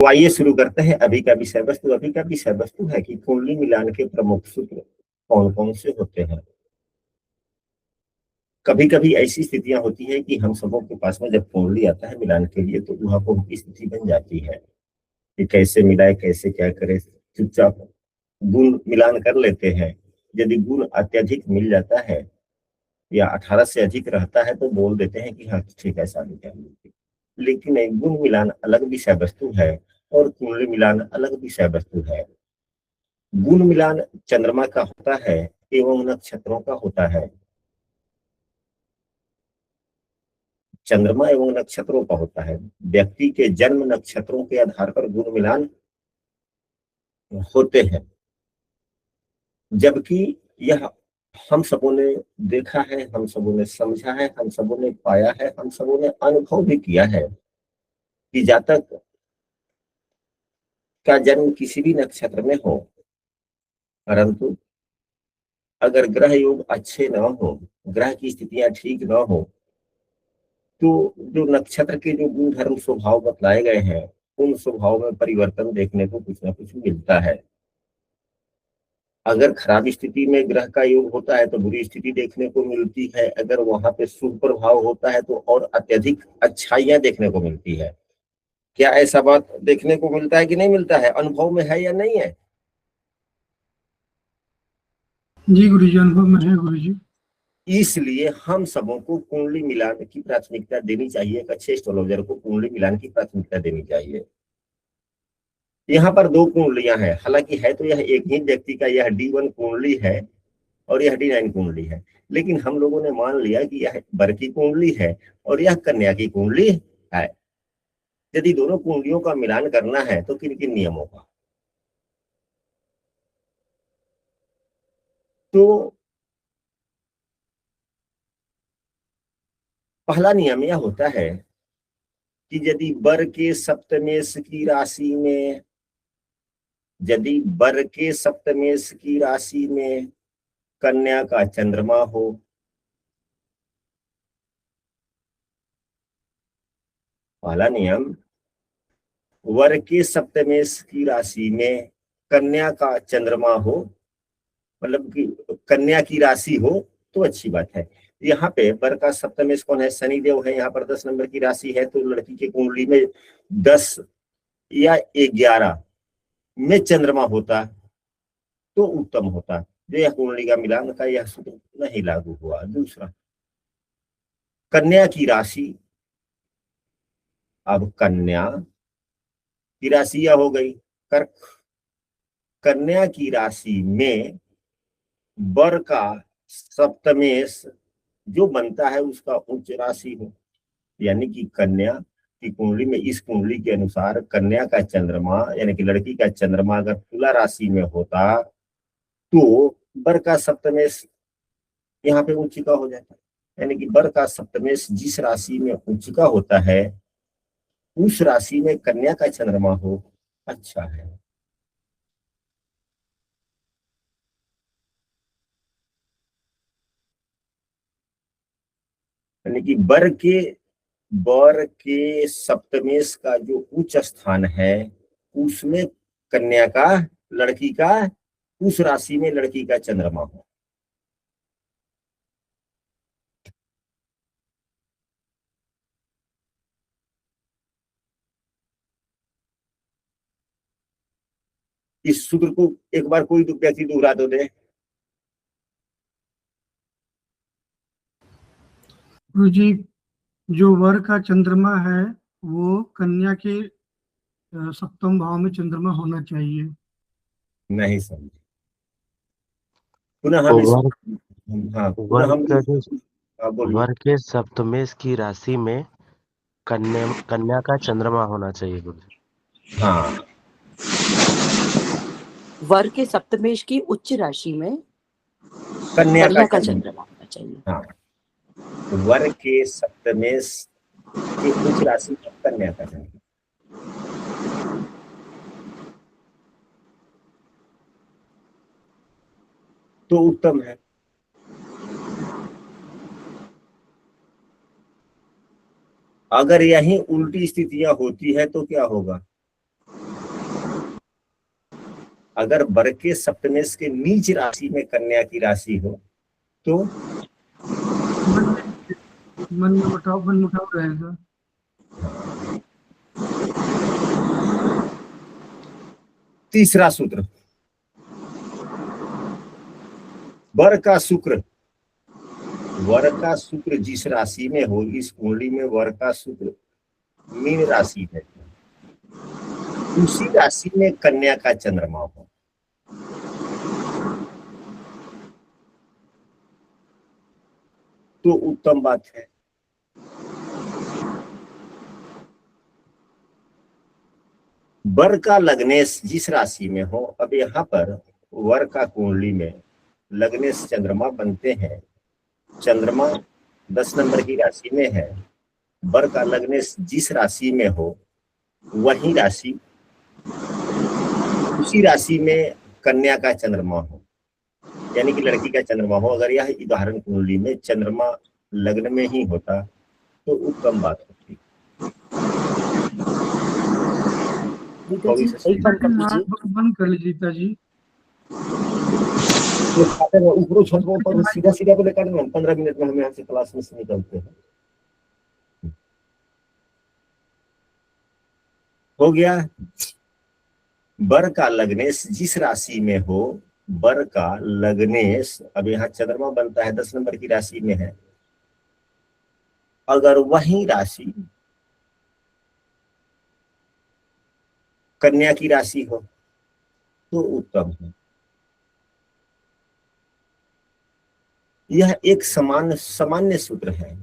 तो आइए शुरू करते हैं। अभी का विषय वस्तु है कि कुंडली मिलान के प्रमुख सूत्र कौन कौन से होते हैं। कभी कभी ऐसी स्थितियां होती है कि हम सबों के पास में जब कुंडली आता है मिलान के लिए तो वहां पर उनकी स्थिति बन जाती है कि कैसे मिलाए, कैसे क्या करे। चुपचाप गुण मिलान कर लेते हैं। यदि गुण अत्यधिक मिल जाता है या 18 से अधिक रहता है तो बोल देते हैं कि हाँ ठीक है शादी कर लीजिए। लेकिन एक गुण मिलान अलग विषय वस्तु है और कुंडली मिलान अलग विषय वस्तु है। गुण मिलान चंद्रमा का होता है एवं नक्षत्रों का होता है। चंद्रमा एवं नक्षत्रों का होता है। व्यक्ति के जन्म नक्षत्रों के आधार पर गुण मिलान होते हैं। जबकि यह हम सबों ने देखा है, हम सबों ने समझा है, हम सबों ने पाया है, हम सबों ने अनुभव भी किया है कि जातक का जन्म किसी भी नक्षत्र में हो, परंतु अगर ग्रह योग अच्छे न हो, ग्रह की स्थितियां ठीक न हो, तो जो नक्षत्र के जो गुण धर्म स्वभाव बतलाए गए हैं उन स्वभाव में परिवर्तन देखने को कुछ ना कुछ मिलता है। अगर खराब स्थिति में ग्रह का योग होता है तो बुरी स्थिति देखने को मिलती है। अगर वहां पे शुभ प्रभाव होता है तो और अत्यधिक अच्छाइयां देखने को मिलती है। क्या ऐसा बात देखने को मिलता है कि नहीं मिलता है? अनुभव में है या नहीं है? जी गुरुजी, अनुभव में है गुरुजी। इसलिए हम सबों को कुंडली मिलान की प्राथमिकता देनी चाहिए। एक अच्छे एस्ट्रोलॉजर को कुंडली मिलान की प्राथमिकता देनी चाहिए। यहाँ पर दो कुंडलियां हैं, हालांकि है तो यह एक ही व्यक्ति का, यह D1 कुंडली है और यह D9 कुंडली है। लेकिन हम लोगों ने मान लिया कि यह वर की कुंडली है और यह कन्या की कुंडली है। यदि दोनों कुंडलियों का मिलान करना है तो किन किन नियमों का? तो पहला नियम यह होता है कि यदि वर के सप्तमेश की राशि में, यदि वर के सप्तमेश की राशि में कन्या का चंद्रमा हो, पहला नियम, वर के सप्तमेश की राशि में कन्या का चंद्रमा हो, मतलब कि कन्या की राशि हो तो अच्छी बात है। यहाँ पे वर का सप्तमेश कौन है? शनिदेव है। यहाँ पर 10 नंबर की राशि है तो लड़की के कुंडली में 10 या 11 में चंद्रमा होता तो उत्तम होता। जो यह कुंडली का मिलान का यह सूत्र नहीं लागू हुआ। दूसरा, कन्या की राशि, अब कन्या की राशि यह हो गई कर्क। कन्या की राशि में वर का सप्तमेश जो बनता है उसका उच्च राशि हो, यानी कि कन्या की कुंडली में, इस कुंडली के अनुसार कन्या का चंद्रमा यानी कि लड़की का चंद्रमा अगर तुला राशि में होता तो वर का सप्तमेश यहाँ पे उच्च का हो जाता है। यानी कि वर का सप्तमेश जिस राशि में उच्च का होता है उस राशि में कन्या का चंद्रमा हो अच्छा है। यानी कि वर के सप्तमेश का जो उच्च स्थान है उसमें कन्या का, लड़की का, उस राशि में लड़की का चंद्रमा हो। इस सूत्र को एक बार कोई व्यक्ति दोहरा तो दे। गुरुजी, जो वर का चंद्रमा है वो कन्या के सप्तम भाव में चंद्रमा होना चाहिए। नहीं समझे। पुनः हम इस, हाँ पुनः हम, बोलिए। वर के सप्तमेश की राशि में कन्या का चंद्रमा होना चाहिए गुरु। हाँ, वर के सप्तमेश की उच्च राशि में कन्या का चंद्रमा होना चाहिए। हाँ, वर के सप्तमेश की उच्च राशि में कन्या का चंद्रमा तो उत्तम है। अगर यही उल्टी स्थितियां होती है तो क्या होगा? अगर वर के सप्तमेश के नीच राशि में कन्या की राशि हो तो मन में मुटाव रहेगा। तीसरा सूत्र, वर का शुक्र जिस राशि में हो, इस कुंडली में वर का शुक्र मीन राशि है, उसी राशि में कन्या का चंद्रमा हो, तो उत्तम बात है। वर का लग्नेश जिस राशि में हो, अब यहाँ पर वर का कुंडली में लग्नेश चंद्रमा बनते हैं, चंद्रमा 10 नंबर की राशि में है, वर का लग्नेश जिस राशि में हो वही राशि, उसी राशि में कन्या का चंद्रमा हो, यानी कि लड़की का चंद्रमा हो। अगर यह उदाहरण कुंडली में चंद्रमा लग्न में ही होता तो उत्तम बात होती। बंद कर लीजिए पिताजी। ऊपर छत पर सीधा सीधा को लेकर 15 मिनट में हम यहाँ से क्लास में से निकलते हैं। हो गया। वर का लग्नेश जिस राशि में हो, वर का लग्नेश, अब यहाँ चंद्रमा बनता है 10 नंबर की राशि में है, अगर वही राशि कन्या की राशि हो तो उत्तम है। यह एक सामान्य सूत्र है।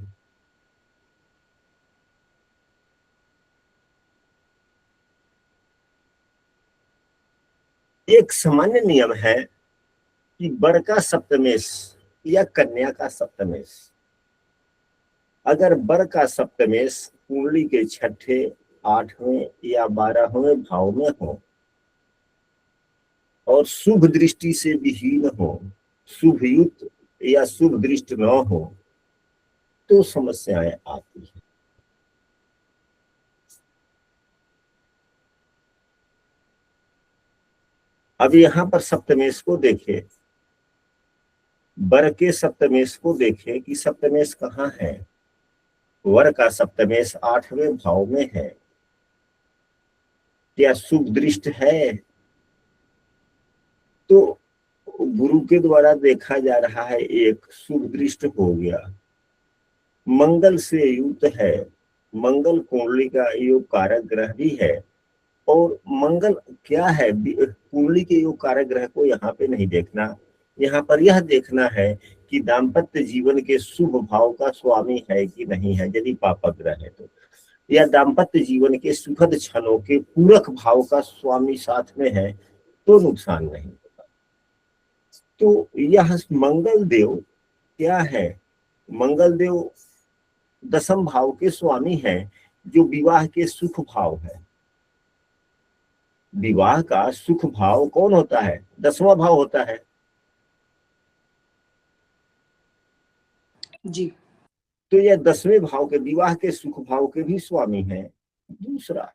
एक सामान्य नियम है कि वर का सप्तमेश या कन्या का सप्तमेश, अगर वर का सप्तमेश कुंडली के 6ठे, 8वें या 12वें भाव में हो और शुभ दृष्टि से विहीन हो, शुभ युक्त या शुभ दृष्टि न हो, तो समस्याएं आती हैं। अब यहाँ पर सप्तमेश को देखे, वर के सप्तमेश को देखे कि सप्तमेश कहाँ है। वर का सप्तमेश 8वें भाव में है, क्या शुभ दृष्टि है? तो गुरु के द्वारा देखा जा रहा है, एक शुभ दृष्टि हो गया, मंगल से युक्त है, मंगल कुंडली का योग कारक ग्रह भी है। और मंगल क्या है, कुंडली के योग कारक ग्रह को यहाँ पे नहीं देखना, यहाँ पर यह देखना है कि दाम्पत्य जीवन के शुभ भाव का स्वामी है कि नहीं है। यदि पापक ग्रह है तो, या दाम्पत्य जीवन के सुखद क्षणों के पूरक भाव का स्वामी साथ में है तो नुकसान नहीं होता। तो यह मंगल देव क्या है, मंगल देव 10म भाव के स्वामी है, जो विवाह के सुख भाव है। विवाह का सुख भाव कौन होता है? 10वां भाव होता है जी। तो यह 10वें भाव के, विवाह के सुख भाव के भी स्वामी है। दूसरा,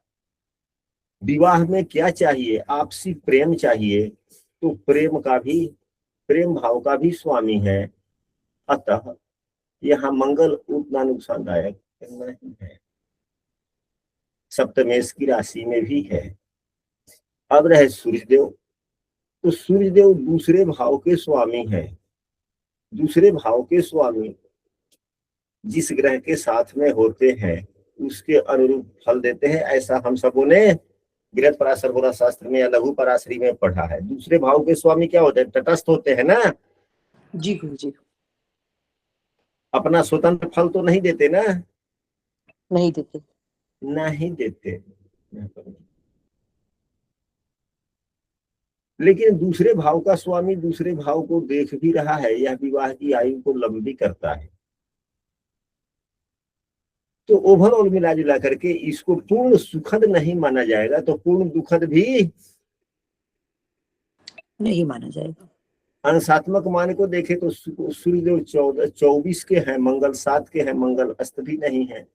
विवाह में क्या चाहिए? आपसी प्रेम चाहिए, तो प्रेम भाव का भी स्वामी है। अतः यहाँ मंगल उतना नुकसानदायक नहीं है। सप्तमेश की राशि में भी है। अब रहे सूर्यदेव, तो सूर्यदेव दूसरे भाव के स्वामी है। दूसरे भाव के स्वामी जिस ग्रह के साथ में होते हैं उसके अनुरूप फल देते हैं, ऐसा हम सबों ने बृहद पराशर गोरा शास्त्र में या लघु पराशरी में पढ़ा है। दूसरे भाव के स्वामी क्या होते हैं? तटस्थ होते हैं ना। जी गुरु जी। अपना स्वतंत्र फल तो नहीं देते ना, नहीं देते। नहीं देते। लेकिन दूसरे भाव का स्वामी दूसरे भाव को देख भी रहा है, यह विवाह की आयु को लंबी करता है। तो ओवरऑल मिला जुला करके इसको पूर्ण सुखद नहीं माना जाएगा, तो पूर्ण दुखद भी नहीं माना जाएगा। अंशात्मक मान को देखे तो सूर्यदेव 24 के हैं, मंगल 7 के हैं, मंगल अस्त भी नहीं है,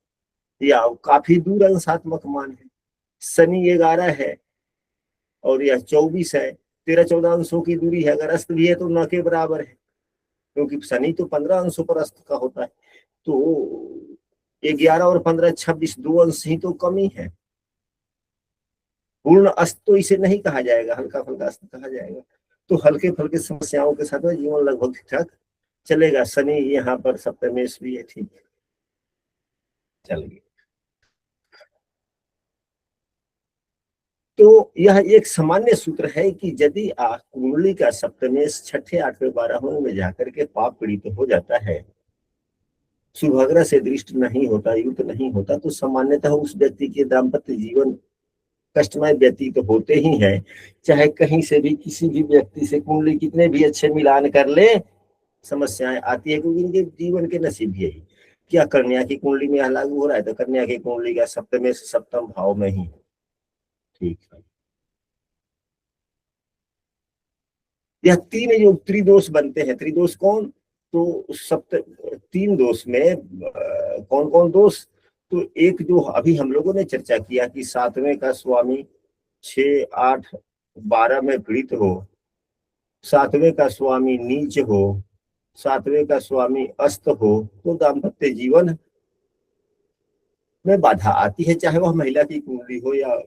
या काफी दूर अंशात्मक मान है। शनि 11 है और यह 24 है, 13-14 अंशों की दूरी है, अगर अस्त भी है तो न के बराबर है, क्योंकि शनि तो 15 अंशों पर अस्त का होता है। तो 11 और 15 26, 2 अंश ही तो कमी है। पूर्ण अस्त तो इसे नहीं कहा जाएगा, हल्का फुल्का अस्त कहा जाएगा। तो हल्के फुल्के समस्याओं के साथ में जीवन लगभग ठीक ठाक चलेगा। शनि यहाँ पर सप्तमेश भी है, ठीक है, चल गया। तो यह एक सामान्य सूत्र है कि यदि कुंडली का सप्तमेश 6ठे 8वें 12वें में जाकर के पाप पीड़ित हो जाता है, शुभग्रह से दृष्ट नहीं होता, युक्त नहीं होता, तो सामान्यतः उस व्यक्ति के दाम्पत्य जीवन कष्टमय व्यतीत तो होते ही हैं। चाहे कहीं से भी किसी भी व्यक्ति से कुंडली कितने भी अच्छे मिलान कर ले, समस्याएं आती है, क्योंकि इनके जीवन के नसीब यही। क्या कन्या की कुंडली में यह लागू हो रहा है? तो कन्या की कुंडली का सप्तमेश सप्तम भाव में ही, ठीक है। यह 3 जो त्रिदोष बनते हैं, त्रिदोष कौन? तो तीन दोष में कौन कौन दोष? तो एक जो अभी हम लोगों ने चर्चा किया कि 7वें का स्वामी 6, 8, 12 में पीड़ित हो, 7वें का स्वामी नीच हो, 7वें का स्वामी अस्त हो, तो दाम्पत्य जीवन में बाधा आती है, चाहे वह महिला की कुंडली हो या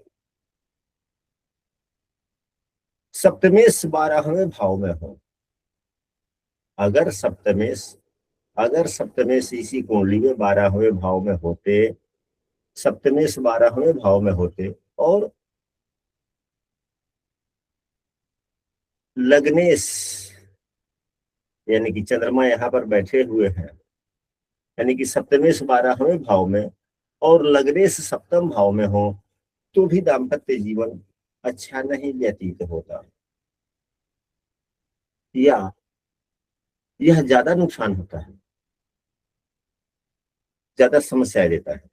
सप्तमेश 12वें भाव में हो। अगर सप्तमेश इसी कुंडली में 12वें भाव में होते, सप्तमेश 12वें भाव में होते और लग्नेश यानी कि चंद्रमा यहाँ पर बैठे हुए हैं, यानी कि सप्तमेश 12वें भाव में और लग्नेश सप्तम भाव में हो, तो भी दाम्पत्य जीवन अच्छा नहीं व्यतीत होता, या यह ज्यादा नुकसान होता है, ज्यादा समस्याएं देता है।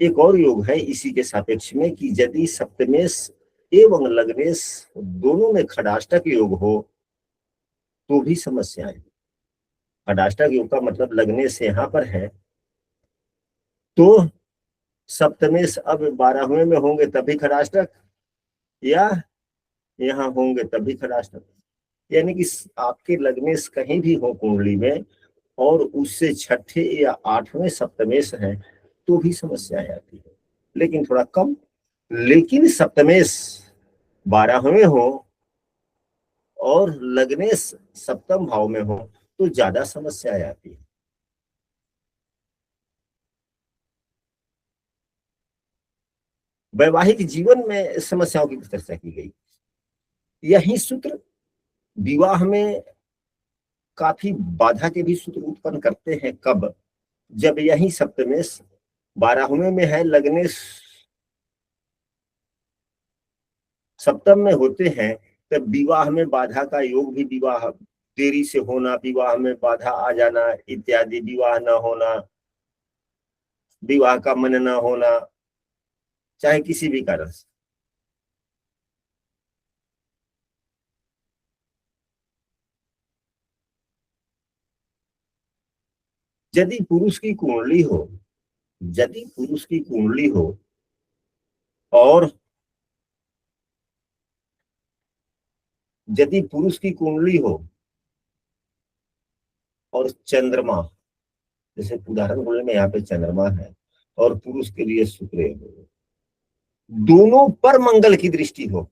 एक और योग है इसी के सापेक्ष में कि यदि सप्तमेश एवं लग्नेश दोनों में खडाष्टक योग हो तो भी समस्याएं। खडाष्टक योग का मतलब लग्नेश यहाँ पर है तो सप्तमेश अब 12वें में होंगे तभी खडाष्टक, या यहाँ होंगे तभी खडाष्टक। यानी कि आपके लग्नेश कहीं भी हो कुंडली में और उससे 6ठे या 8वें सप्तमेश है तो भी समस्याएं आती है, लेकिन थोड़ा कम। लेकिन सप्तमेश 12वें हो और लग्नेश सप्तम भाव में हो तो ज्यादा समस्याएं आती है। वैवाहिक जीवन में समस्याओं की चर्चा की गई। यही सूत्र विवाह में काफी बाधा के भी सूत्र उत्पन्न करते हैं। कब? जब यही सप्तमेश 12वें में है, लग्नेश सप्तम में होते हैं, तब विवाह में बाधा का योग भी, विवाह देरी से होना, विवाह में बाधा आ जाना इत्यादि, विवाह न होना, विवाह का मन न होना, चाहे किसी भी कारण से। यदि पुरुष की कुंडली हो, यदि पुरुष की कुंडली हो और यदि पुरुष की कुंडली हो और चंद्रमा, जैसे उदाहरण बोले में यहाँ पे चंद्रमा है और पुरुष के लिए शुक्र हो, दोनों पर मंगल की दृष्टि हो,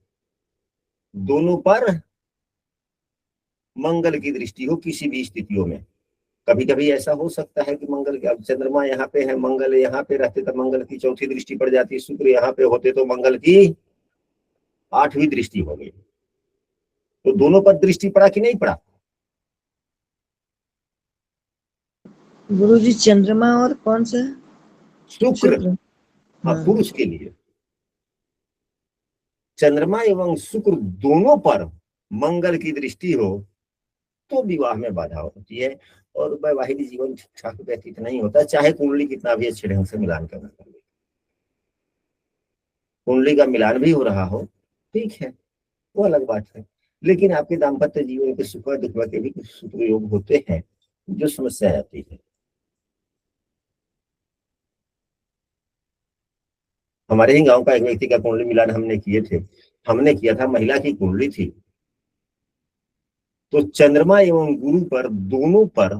दोनों पर मंगल की दृष्टि हो किसी भी स्थितियों में। कभी कभी ऐसा हो सकता है कि मंगल के, अब चंद्रमा यहाँ पे है, मंगल यहाँ पे रहते तो मंगल की 4थी दृष्टि पड़ जाती, शुक्र यहाँ पे होते तो मंगल की 8वीं दृष्टि हो गई। तो दोनों पर दृष्टि पड़ा कि नहीं पड़ा? गुरुजी चंद्रमा और कौन सा? शुक्र। हाँ, हाँ। पुरुष के लिए चंद्रमा एवं शुक्र दोनों पर मंगल की दृष्टि हो तो विवाह में बाधा होती है और वैवाहिक जीवन ठीक ठाक व्यतीत नहीं होता, चाहे कुंडली कितना भी अच्छे ढंग से मिलान करना कर ले। कुंडली का मिलान भी हो रहा हो, ठीक है, वो अलग बात है, लेकिन आपके दाम्पत्य जीवन के सुख दुख के भी कुछ सूत्र योग होते हैं जो समस्या आती है। हमारे ही गांव का एक व्यक्ति का कुंडली मिलान हमने किए थे, हमने किया था, महिला की कुंडली थी तो चंद्रमा एवं गुरु पर दोनों पर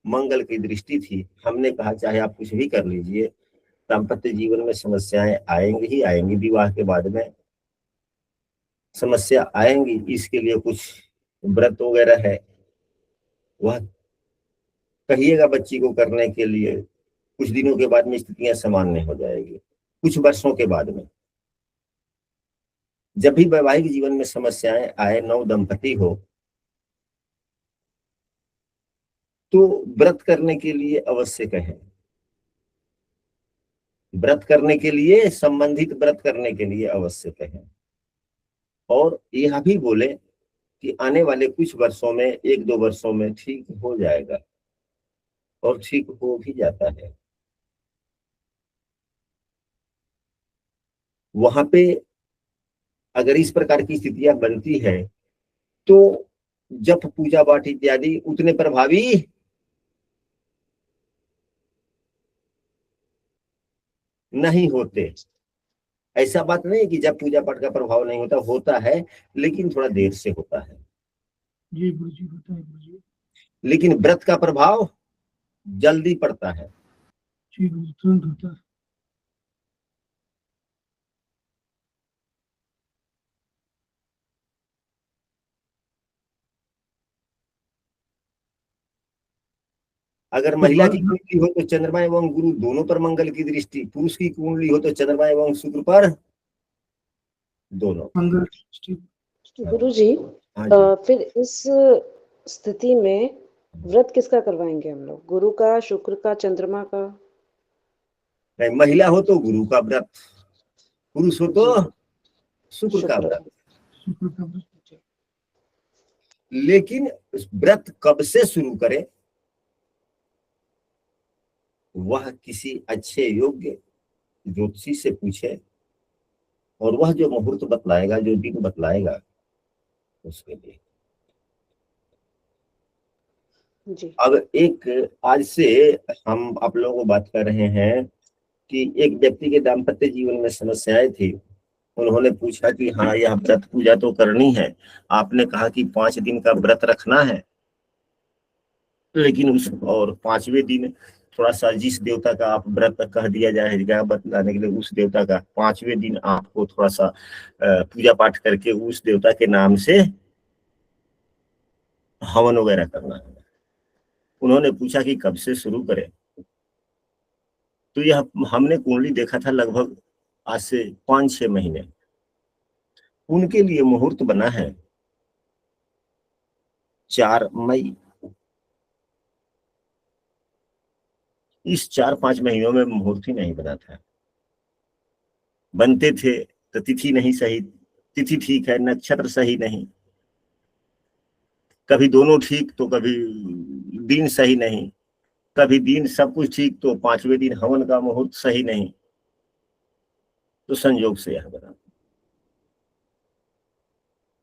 मंगल की दृष्टि थी। हमने कहा चाहे आप कुछ भी कर लीजिए, दाम्पत्य जीवन में समस्याएं आएंगी ही आएंगी, विवाह के बाद में समस्या आएंगी। इसके लिए कुछ व्रत वगैरह है, वह कहिएगा बच्ची को करने के लिए। कुछ दिनों के बाद में स्थितियां सामान्य हो जाएगी, कुछ वर्षों के बाद में। जब भी वैवाहिक जीवन में समस्याएं आए, नव दंपति हो, तो व्रत करने के लिए अवश्य कहें। व्रत करने के लिए, संबंधित व्रत करने के लिए अवश्य कहें। और यह भी बोले कि आने वाले कुछ वर्षों में, 1-2 वर्षों में ठीक हो जाएगा, और ठीक हो भी जाता है। वहां पे अगर इस प्रकार की स्थितियां बनती है तो जप पूजा पाठ इत्यादि उतने प्रभावी नहीं होते। ऐसा बात नहीं है कि जब पूजा पाठ का प्रभाव नहीं होता, होता है, लेकिन थोड़ा देर से होता है। जी गुरु जी, बताइए गुरु जी। लेकिन व्रत का प्रभाव जल्दी पड़ता है। जी गुरु जी, तुरंत होता है। अगर तो महिला की व्रत कुंडली हो तो चंद्रमा एवं गुरु दोनों पर मंगल की दृष्टि, पुरुष की कुंडली हो तो चंद्रमा एवं शुक्र पर दोनों। मंगल की दृष्टि। गुरु जी, हाँ जी। फिर इस स्थिति में व्रत किसका करवाएंगे हम लोग? गुरु का, शुक्र का, चंद्रमा का? नहीं, महिला हो तो गुरु का व्रत, पुरुष हो तो शुक्र का व्रत। शुक्र का व्रत। लेकिन व्रत कब से शुरू करें, वह किसी अच्छे योग्य ज्योतिषी से पूछे, और वह जो मुहूर्त बतलाएगा, जो दिन बतलाएगा, उसके लिए। जी। अब एक आज से हम आप लोगों को बात कर रहे हैं कि एक व्यक्ति के दाम्पत्य जीवन में समस्याएं थी। उन्होंने पूछा कि हाँ, यह व्रत पूजा तो करनी है। आपने कहा कि 5 दिन का व्रत रखना है, लेकिन उस और 5वें दिन थोड़ा सा जिस देवता का आप व्रत कह दिया जाएगा बतलाने के लिए, उस देवता का 5वें दिन आपको थोड़ा सा पूजा पाठ करके उस देवता के नाम से हवन वगैरह करना है। उन्होंने पूछा कि कब से शुरू करें, तो यह हमने कुंडली देखा था लगभग आज से 5-6 महीने। उनके लिए मुहूर्त बना है 4 मई। इस 4-5 महीनों में मुहूर्त ही नहीं बना था। बनते थे तो तिथि नहीं सही, तिथि ठीक है, नक्षत्र सही नहीं, कभी दोनों ठीक तो कभी दिन सही नहीं, कभी दिन सब कुछ ठीक तो 5वें दिन हवन का मुहूर्त सही नहीं। तो संयोग से यह बना।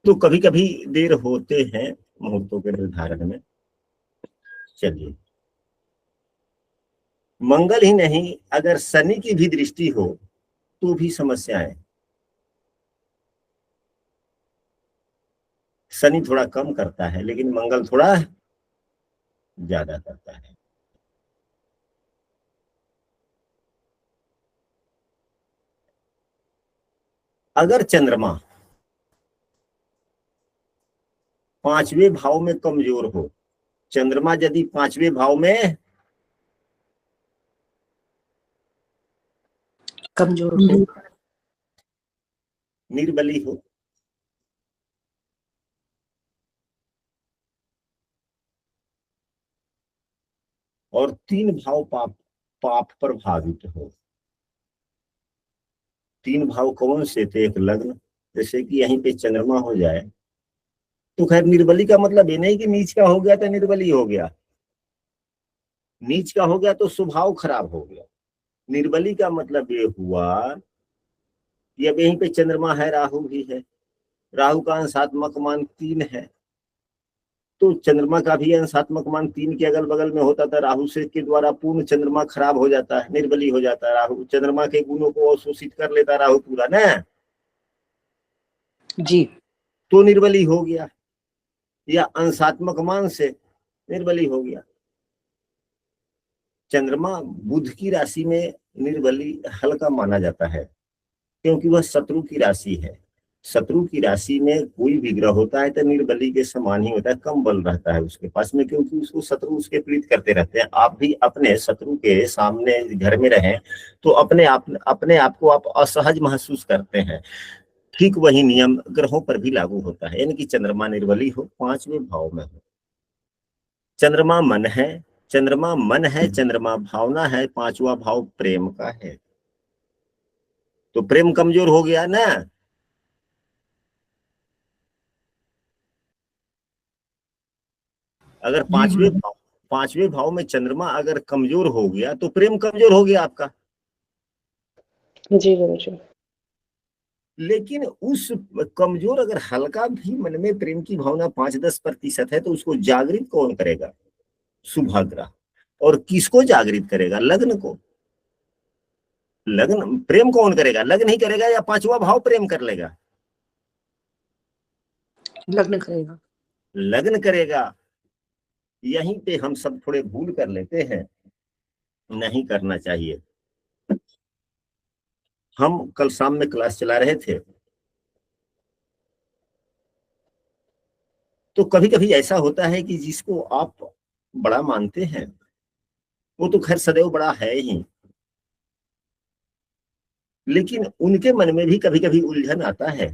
तो कभी कभी देर होते हैं मुहूर्तों के निर्धारण में। चलिए, मंगल ही नहीं, अगर शनि की भी दृष्टि हो तो भी समस्याएं। शनि थोड़ा कम करता है, लेकिन मंगल थोड़ा ज्यादा करता है। अगर चंद्रमा 5वें भाव में कमजोर हो, चंद्रमा यदि 5वें भाव में कमजोर हो, निर्बली हो, और 3 भाव पाप पाप प्रभावित हो। 3 भाव कौन से थे? एक लग्न, जैसे कि यहीं पे चंद्रमा हो जाए तो खैर निर्बली का मतलब ये नहीं कि नीच का हो गया तो निर्बली हो गया। नीच का हो गया तो स्वभाव खराब हो गया। निर्बली का मतलब ये हुआ कि अब यहीं पे चंद्रमा है, राहु भी है, राहु का अंशात्मक मान 3 है, तो चंद्रमा का भी अंशात्मक मान 3 के अगल बगल में होता था। राहु से के द्वारा पूर्ण चंद्रमा खराब हो जाता है, निर्बली हो जाता है। राहु चंद्रमा के गुणों को अवशोषित कर लेता राहु पूरा ना, जी तो निर्बली हो गया। या अंशात्मक मान से निर्बली हो गया। चंद्रमा बुध की राशि में निर्बली हल्का माना जाता है, क्योंकि वह शत्रु की राशि है। शत्रु की राशि में कोई भी ग्रह होता है तो निर्बली के समान ही होता है, कम बल रहता है उसके पास में, क्योंकि उसको शत्रु उसके पीड़ित करते रहते हैं। आप भी अपने शत्रु के सामने घर में रहें तो अपने आप को आप असहज महसूस करते हैं। ठीक वही नियम ग्रहों पर भी लागू होता है, यानी कि चंद्रमा निर्बली हो, 5वें भाव में हो। चंद्रमा मन है, चंद्रमा मन है, चंद्रमा भावना है, 5वां भाव प्रेम का है। तो प्रेम कमजोर हो गया ना। अगर जी गुरुजी। पांचवें भाव में चंद्रमा अगर कमजोर हो गया तो प्रेम कमजोर हो गया आपका। जी गुरुजी। लेकिन उस कमजोर अगर हल्का भी मन में प्रेम की भावना 5-10% है तो उसको जागृत कौन करेगा? शुभाग्रह। और किसको जागृत करेगा? लग्न को। लग्न प्रेम कौन करेगा? लग्न ही करेगा या 5वां भाव प्रेम कर लेगा? लग्न करेगा। लग्न करेगा। यहीं पे हम सब थोड़े भूल कर लेते हैं, नहीं करना चाहिए। हम कल शाम में क्लास चला रहे थे तो कभी कभी ऐसा होता है कि जिसको आप बड़ा मानते हैं वो तो खैर सदैव बड़ा है ही, लेकिन उनके मन में भी कभी कभी उलझन आता है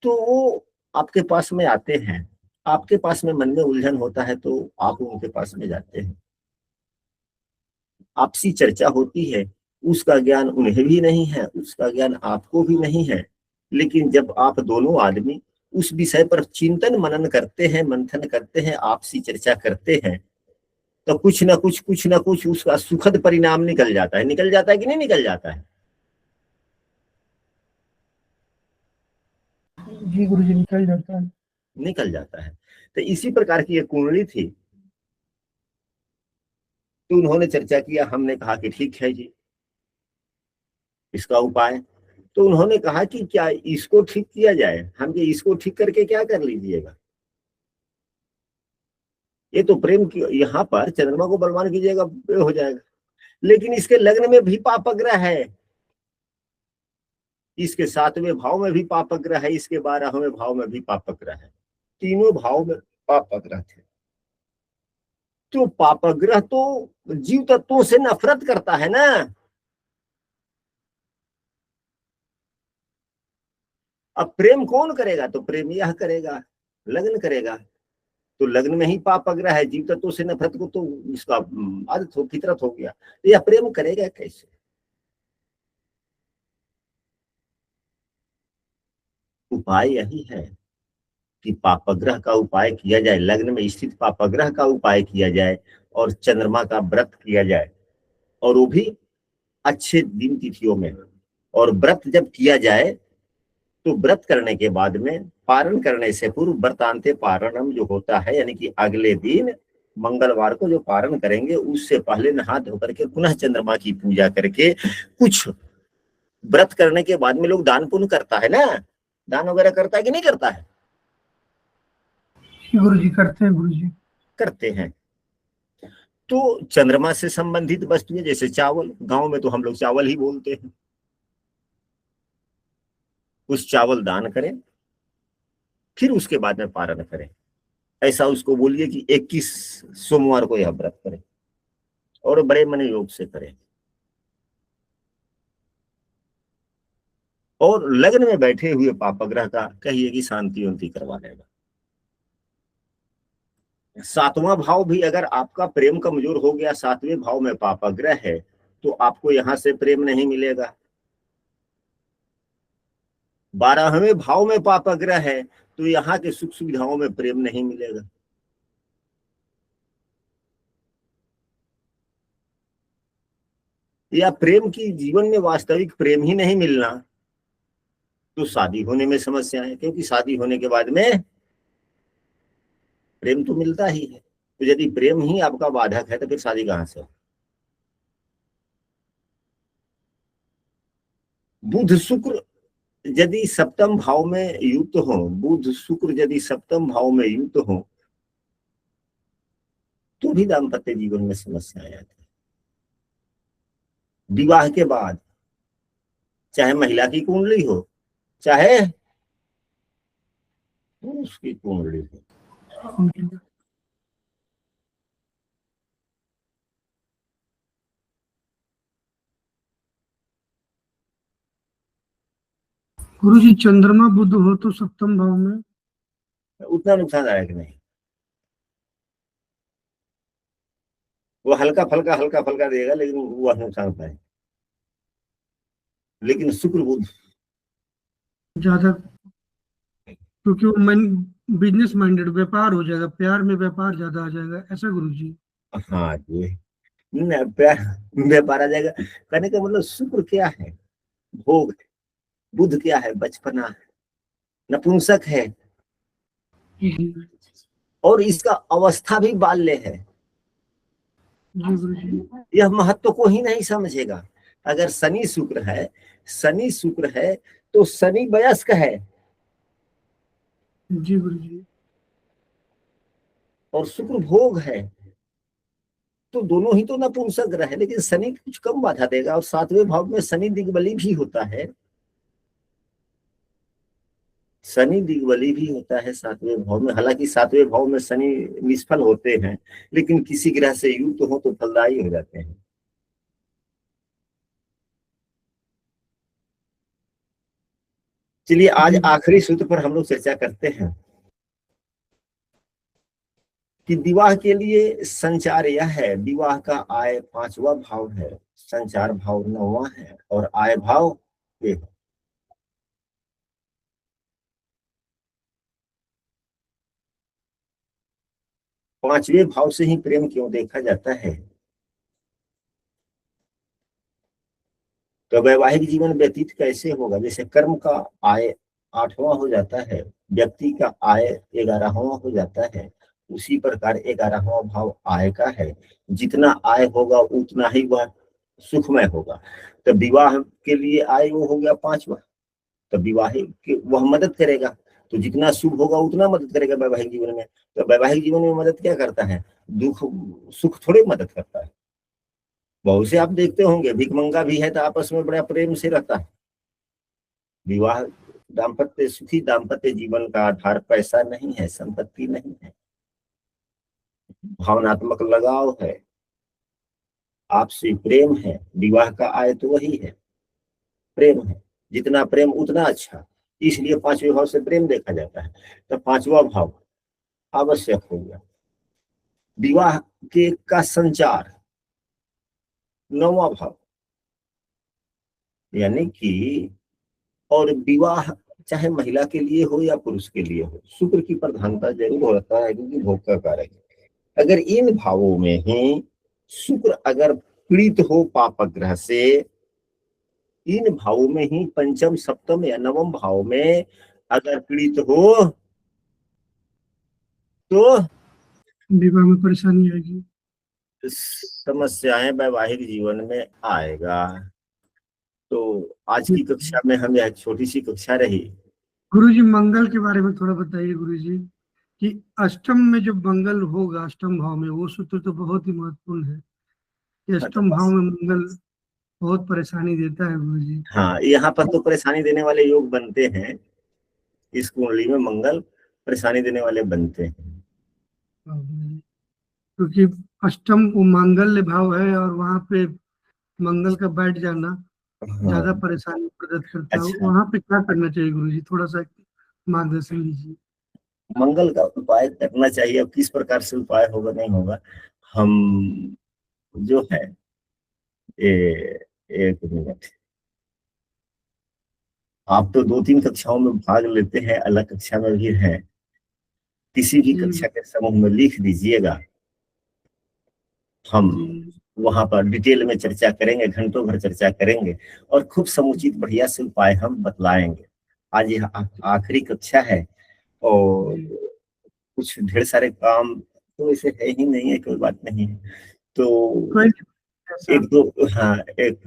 तो वो आपके पास में आते हैं। आपके पास में मन में उलझन होता है तो आप उनके पास में जाते हैं, आपसी चर्चा होती है। उसका ज्ञान उन्हें भी नहीं है, उसका ज्ञान आपको भी नहीं है, लेकिन जब आप दोनों आदमी उस विषय पर चिंतन मनन करते हैं, मंथन करते हैं, आपसी चर्चा करते हैं तो कुछ ना कुछ उसका सुखद परिणाम निकल जाता है। निकल जाता है कि नहीं निकल जाता है? जी गुरुजी, निकल जाता है। निकल जाता है। तो इसी प्रकार की एक कुंडली थी तो उन्होंने चर्चा किया, हमने कहा कि ठीक है जी इसका उपाय। तो उन्होंने कहा कि क्या इसको ठीक किया जाए? हम ये इसको ठीक करके क्या कर लीजिएगा? ये तो प्रेम की, यहाँ पर चंद्रमा को बलवान कीजिएगा हो जाएगा, लेकिन इसके लग्न में भी पापग्रह है, इसके 7वें भाव में भी पापग्रह है, इसके 12वें भाव में भी पापग्रह है, तीनों भाव में पापग्रह थे। तो पापग्रह तो जीव तत्वों से नफरत करता है ना। अब प्रेम कौन करेगा? तो प्रेम यह करेगा, लग्न करेगा। तो लग्न में ही पापग्रह है, जीव तत्वों से नफरत को तो इसका आदत हो, फितरत हो गया, तो यह प्रेम करेगा कैसे? उपाय यही है कि पापग्रह का उपाय किया जाए, लग्न में स्थित पापग्रह का उपाय किया जाए और चंद्रमा का व्रत किया जाए, और वो भी अच्छे दिन तिथियों में। और व्रत जब किया जाए तो व्रत करने के बाद में पारण करने से पूर्व व्रतांते पारणम जो होता है, यानी कि अगले दिन मंगलवार को जो पारण करेंगे उससे पहले नहा धो करके पुनः चंद्रमा की पूजा करके, कुछ व्रत करने के बाद में लोग दान पुण्य करता है ना, दान वगैरह करता है कि नहीं करता है? गुरुजी करते हैं गुरुजी। करते हैं। तो चंद्रमा से संबंधित वस्तुएं जैसे चावल, गांव में तो हम लोग चावल ही बोलते हैं, उस चावल दान करें, फिर उसके बाद में पारण करें। ऐसा उसको बोलिए कि 21 सोमवार को यह व्रत करें और बड़े मन योग से करें। और लग्न में बैठे हुए पापग्रह का कहिए कि शांति उन्ति करवा लेगा। 7वां भाव भी अगर आपका प्रेम कमजोर हो गया, 7वें भाव में पापग्रह है, तो आपको यहां से प्रेम नहीं मिलेगा। 12वें भाव में पापग्रह है तो यहाँ के सुख सुविधाओं में प्रेम नहीं मिलेगा। या प्रेम की जीवन में वास्तविक प्रेम ही नहीं मिलना तो शादी होने में समस्या है, क्योंकि शादी होने के बाद में प्रेम तो मिलता ही है। तो यदि प्रेम ही आपका बाधक है तो फिर शादी कहां से? बुध शुक्र यदि सप्तम भाव में युक्त हो, बुध शुक्र यदि सप्तम भाव में युक्त हो तो भी दाम्पत्य जीवन में समस्या आ जाती है। विवाह के बाद चाहे महिला की कुंडली हो चाहे पुरुष की कुंडली हो, गुरुजी चंद्रमा बुध हो तो सप्तम भाव में उतना नुकसानदायक नहीं। वो हल्का फल्का देगा लेकिन वह नुकसान पाए। लेकिन शुक्र बुध ज्यादा, क्योंकि वो बिजनेस माइंडेड, व्यापार हो जाएगा, प्यार में व्यापार ज्यादा आ जाएगा, ऐसा गुरुजी। हाँ ये प्यार व्यापार आ जाएगा। कहने का मतलब शुक्र क्या है? भोग है। बुध क्या है? बचपना है, नपुंसक है, और इसका अवस्था भी बाल्य है। जी गुरुजी। यह महत्व को ही नहीं समझेगा। अगर शनि शुक्र है तो शनि वयस्क है जी गुरुजी। और शुक्र भोग है, तो दोनों ही तो नपुंसक ग्रह है। लेकिन शनि कुछ कम बाधा देगा, और 7वें भाव में शनि दिग्बली भी होता है। शनि दिग्बली भी होता है 7वें भाव में। हालांकि 7वें भाव में शनि निष्फल होते हैं, लेकिन किसी ग्रह से युक्त हो तो फलदायी हो जाते हैं। चलिए आज आखिरी सूत्र पर हम लोग चर्चा करते हैं कि विवाह के लिए संचार यह है। विवाह का आय 5वां भाव है, संचार भाव 9वां है, और आय भाव ये है। पांचवें भाव से ही प्रेम क्यों देखा जाता है? तो वैवाहिक जीवन व्यतीत कैसे होगा? जैसे कर्म का आय 8वां हो जाता है, व्यक्ति का आय 11वां हो जाता है, उसी प्रकार 11वां भाव आय का है। जितना आय होगा उतना ही वह सुखमय होगा। तो विवाह के लिए आय वो हो गया 5वां, तो विवाहिक वह मदद करेगा। तो जितना शुभ होगा उतना मदद करेगा वैवाहिक जीवन में। तो वैवाहिक जीवन में मदद क्या करता है? दुख सुख थोड़े मदद करता है। बहुत से आप देखते होंगे भिखमंगा भी है तो आपस में बड़ा प्रेम से रहता है। विवाह दाम्पत्य सुखी दाम्पत्य जीवन का आधार पैसा नहीं है, संपत्ति नहीं है, भावनात्मक लगाव है, आपसी प्रेम है। विवाह का आय तो वही है, प्रेम है। जितना प्रेम उतना अच्छा, इसलिए 5वें भाव से प्रेम देखा जाता है। तो 5वां भाव आवश्यक हो गया। विवाह के का संचार 9वां भाव, यानी कि, और विवाह चाहे महिला के लिए हो या पुरुष के लिए हो, शुक्र की प्रधानता जरूर होता है क्योंकि भोग का कारक है। अगर इन भावों में ही शुक्र अगर पीड़ित हो पाप ग्रह से, इन भावों में ही पंचम सप्तम या नवम भाव में अगर पीड़ित हो तो विवाह में परेशानी आएगी, समस्याएं वैवाहिक जीवन में आएगा। तो आज की कक्षा में हम यह छोटी सी कक्षा रही। गुरुजी मंगल के बारे में थोड़ा बताइए गुरुजी, कि अष्टम में जो मंगल होगा अष्टम भाव में, वो सूत्र तो बहुत ही महत्वपूर्ण है कि अष्टम भाव में मंगल बहुत परेशानी देता है गुरुजी। हाँ, यहाँ पर तो परेशानी देने वाले योग बनते हैं। इस कुंडली में मंगल परेशानी देने वाले बनते हैं, क्योंकि अष्टम वो मांगल्य भाव है और वहाँ पे मंगल का बैठ जाना ज्यादा हाँ। परेशानी प्रदत्त करता है। अच्छा, वहाँ पे क्या करना चाहिए गुरुजी, थोड़ा सा मार्गदर्शन दीजिए। मंगल का उपाय करना चाहिए। अब किस प्रकार से उपाय होगा नहीं होगा, हम जो है एक मिनट, आप तो 2-3 कक्षाओं में भाग लेते हैं, अलग कक्षा में भी हैं, किसी भी कक्षा के समूह में लिख दीजिएगा, हम वहां पर डिटेल में चर्चा करेंगे, घंटों भर चर्चा करेंगे और खूब समुचित बढ़िया से उपाय हम बतलाएंगे। आज यह आखिरी कक्षा है और कुछ ढेर सारे काम तो ऐसे है ही नहीं है, कोई बात नहीं है। तो एक दो, हाँ, एक